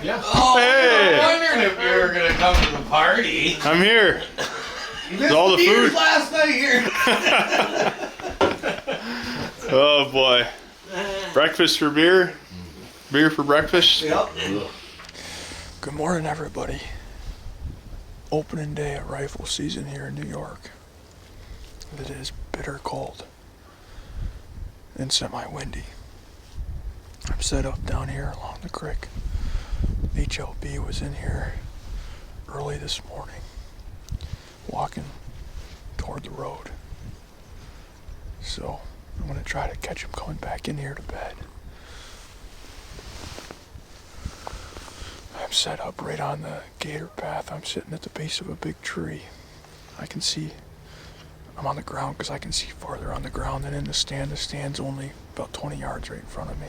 Yeah. Oh, Hey! I was wondering if you were gonna come to the party. I'm here. You missed all the beers food? last night here. Oh boy. Breakfast for beer? Beer for breakfast? Yep. Good morning, everybody. Opening day of rifle season here in New York. It is bitter cold and semi-windy. I'm set up down here along the creek. HLB was in here early this morning, walking toward the road. So I'm going to try to catch him coming back in here to bed. I'm set up right on the gator path. I'm sitting at the base of a big tree. I can see, I'm on the ground because I can see farther on the ground than in the stand. The stand's only about 20 yards right in front of me.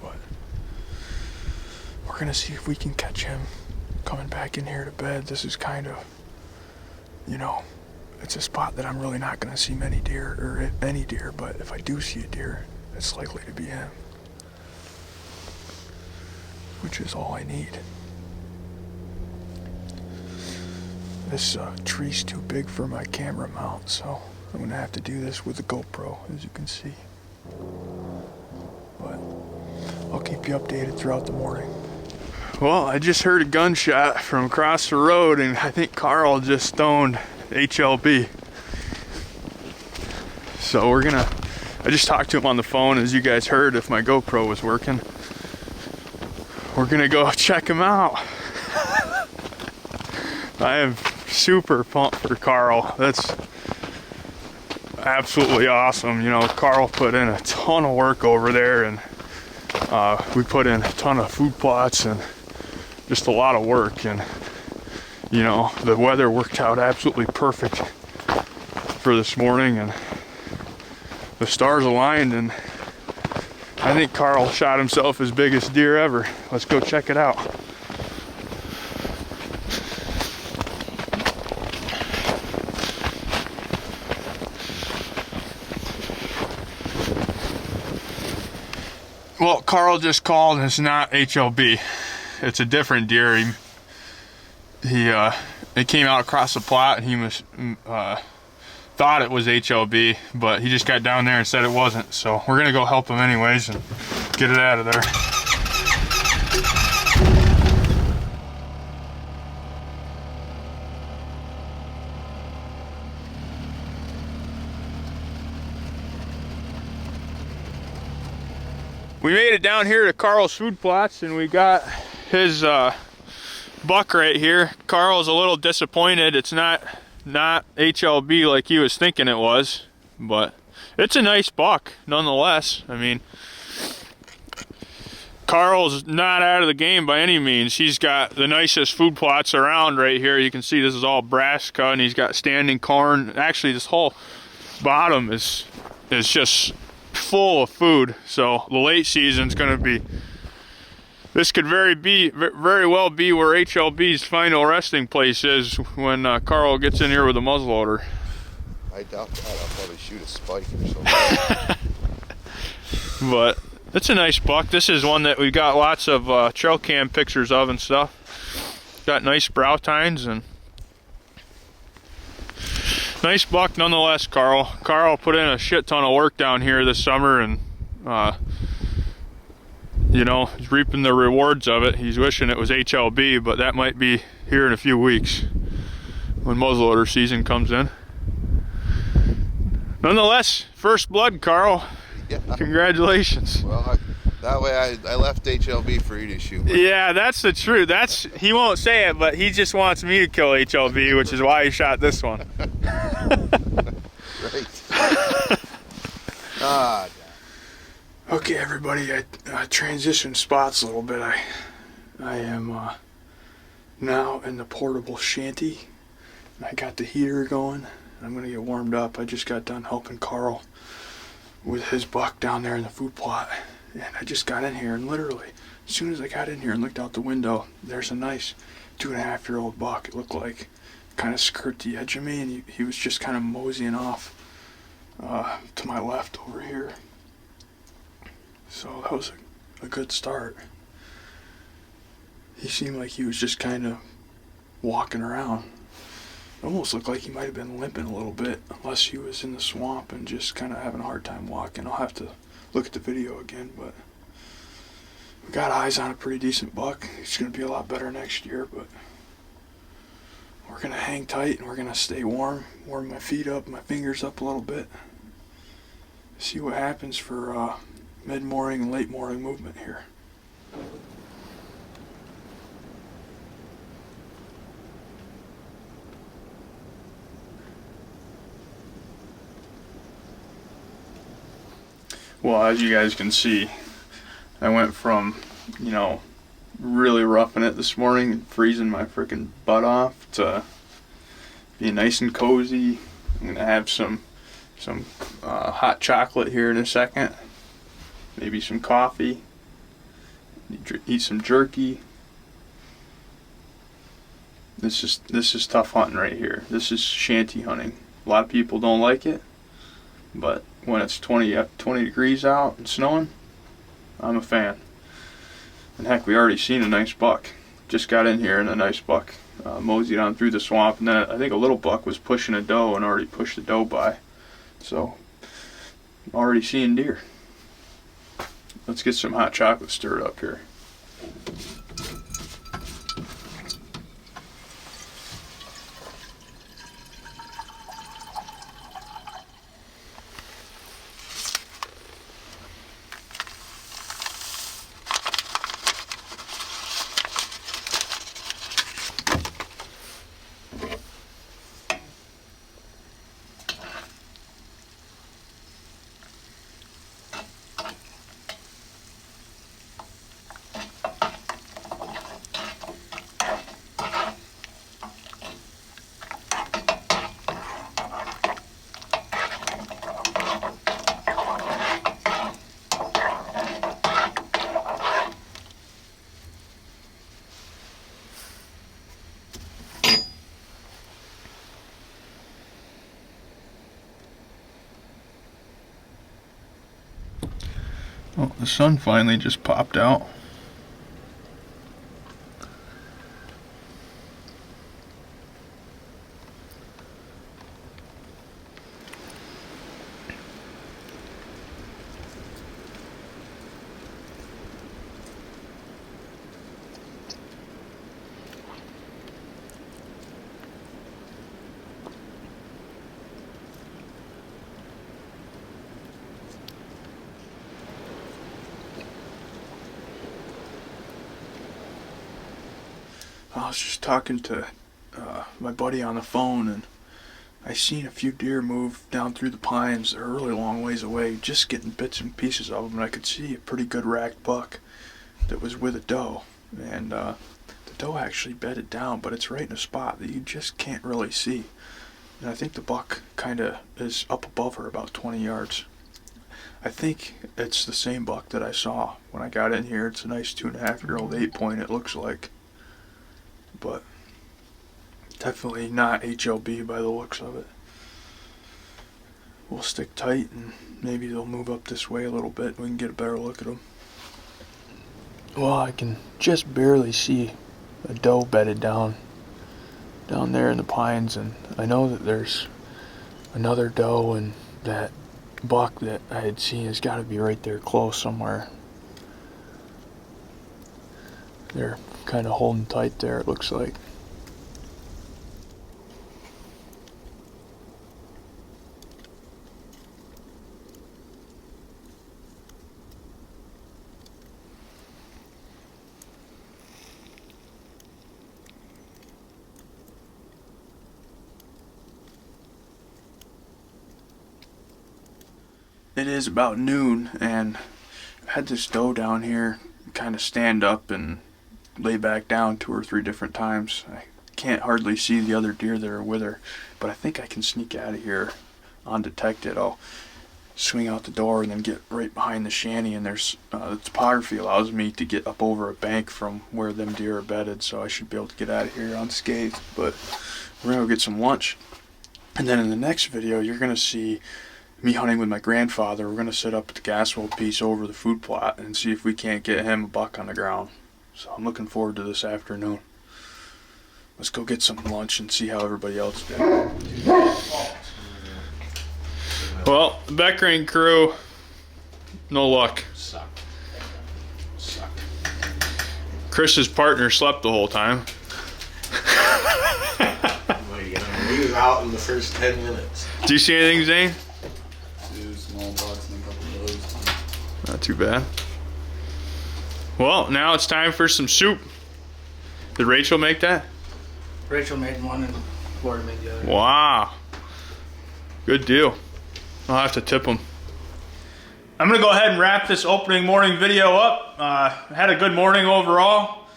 But we're gonna see if we can catch him coming back in here to bed. This is kind of, you know, it's a spot that I'm really not gonna see many deer, or any deer, but if I do see a deer, it's likely to be him. Which is all I need. This tree's too big for my camera mount, so I'm gonna have to do this with the GoPro, as you can see. But I'll keep you updated throughout the morning. Well, I just heard a gunshot from across the road, and I think Carl just stoned HLB. So I just talked to him on the phone, as you guys heard, if my GoPro was working. We're gonna go check him out. I am super pumped for Carl. That's absolutely awesome. You know, Carl put in a ton of work over there, and we put in a ton of food plots and just a lot of work. And you know, the weather worked out absolutely perfect for this morning, and the stars aligned, and I think Carl shot himself his biggest deer ever. Let's go check it out. Well, Carl just called, and it's not HLB. It's a different deer. It came out across the plot, and he was thought it was HLB, but he just got down there and said it wasn't. So we're gonna go help him anyways and get it out of there. We made it down here to Carl's food plots, and we got his buck right here. Carl's a little disappointed. It's not HLB like he was thinking it was, but it's a nice buck nonetheless. I mean, Carl's not out of the game by any means. He's got the nicest food plots around right here. You can see this is all brassica, and he's got standing corn. Actually, this whole bottom is just full of food. So the late season's going to be, this could very well be where HLB's final resting place is when Carl gets in here with a muzzleloader. I doubt that. I'll probably shoot a spike or something. But it's a nice buck. This is one that we've got lots of trail cam pictures of and stuff. Got nice brow tines, and nice buck nonetheless, Carl. Carl put in a shit ton of work down here this summer, and you know, he's reaping the rewards of it. He's wishing it was HLB, but that might be here in a few weeks when muzzleloader season comes in. Nonetheless, first blood, Carl. Yeah. Congratulations. Well, that way I left HLB for you to shoot. Yeah, that's the truth. He won't say it, but he just wants me to kill HLB, which is why he shot this one. Great. Ah. Okay, everybody, I transitioned spots a little bit. I am now in the portable shanty. I got the heater going. I'm gonna get warmed up. I just got done helping Carl with his buck down there in the food plot, and I just got in here, and literally as soon as I got in here and looked out the window, there's a nice 2.5-year-old buck. It looked like kind of skirt the edge of me, and he was just kind of moseying off to my left over here. So that was a good start. he seemed like he was just kind of walking around. It almost looked like he might have been limping a little bit, unless he was in the swamp and just kind of having a hard time walking. I'll have to look at the video again, but we got eyes on a pretty decent buck. He's going to be a lot better next year, but we're going to hang tight and we're going to stay warm, warm my feet up, my fingers up a little bit. See what happens for mid-morning and late morning movement here. Well, as you guys can see, I went from, you know, really roughing it this morning and freezing my freaking butt off to being nice and cozy. I'm gonna have some hot chocolate here in a second, maybe some coffee, eat some jerky. This is tough hunting right here. This is shanty hunting. A lot of people don't like it, but when it's 20 degrees out and snowing, I'm a fan. And heck, we already seen a nice buck. Just got in here and a nice buck moseyed on through the swamp, and then I think a little buck was pushing a doe and already pushed the doe by. So, I'm already seeing deer. Let's get some hot chocolate stirred up here. Oh, the sun finally just popped out. I was just talking to my buddy on the phone, and I seen a few deer move down through the pines. They're a really long ways away, just getting bits and pieces of them, and I could see a pretty good racked buck that was with a doe. And the doe actually bedded down, but it's right in a spot that you just can't really see. And I think the buck kind of is up above her about 20 yards. I think it's the same buck that I saw when I got in here. It's a nice 2.5-year-old 8-point, it looks like. But definitely not HLB by the looks of it. We'll stick tight and maybe they'll move up this way a little bit and we can get a better look at them. Well, I can just barely see a doe bedded down there in the pines, and I know that there's another doe, and that buck that I had seen has got to be right there close somewhere. They're kind of holding tight there, it looks like. It is about noon, and I had this doe down here kind of stand up and lay back down 2 or 3 different times. I can't hardly see the other deer that are with her, but I think I can sneak out of here undetected. I'll swing out the door and then get right behind the shanty, and there's the topography allows me to get up over a bank from where them deer are bedded, so I should be able to get out of here unscathed. But we're gonna go get some lunch, and then in the next video you're gonna see me hunting with my grandfather. We're gonna set up the gas well piece over the food plot and see if we can't get him a buck on the ground. So I'm looking forward to this afternoon. Let's go get some lunch and see how everybody else did. Well, the Beckering crew, no luck. Suck. Chris's partner slept the whole time. He was out in the first 10 minutes. Did you see anything, Zane? 2 small bucks and a couple of those. Not too bad. Well, now it's time for some soup. Did Rachel make that? Rachel made one and Florida made the other. Wow. Good deal. I'll have to tip them. I'm going to go ahead and wrap this opening morning video up. Had a good morning overall.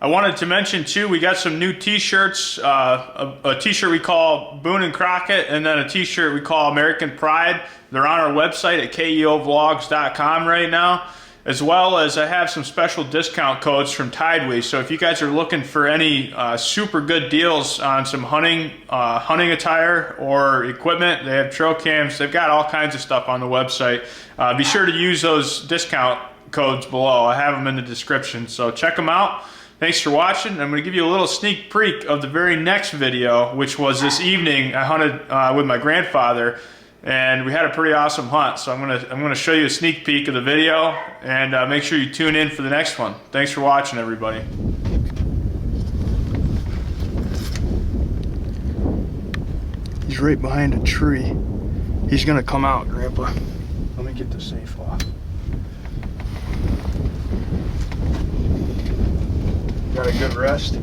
I wanted to mention too, we got some new t-shirts. A t-shirt we call Boone and Crockett, and then a t-shirt we call American Pride. They're on our website at keovlogs.com right now. As well as I have some special discount codes from Tideway. So if you guys are looking for any super good deals on some hunting attire or equipment, they have trail cams. They've got all kinds of stuff on the website. Be sure to use those discount codes below. I have them in the description. So check them out. Thanks for watching. I'm going to give you a little sneak peek of the very next video, which was this evening. I hunted with my grandfather. And we had a pretty awesome hunt, so I'm gonna show you a sneak peek of the video, and make sure you tune in for the next one. Thanks for watching, everybody. He's right behind a tree. He's gonna come out, Grandpa. Let me get the safe off. Got a good rest?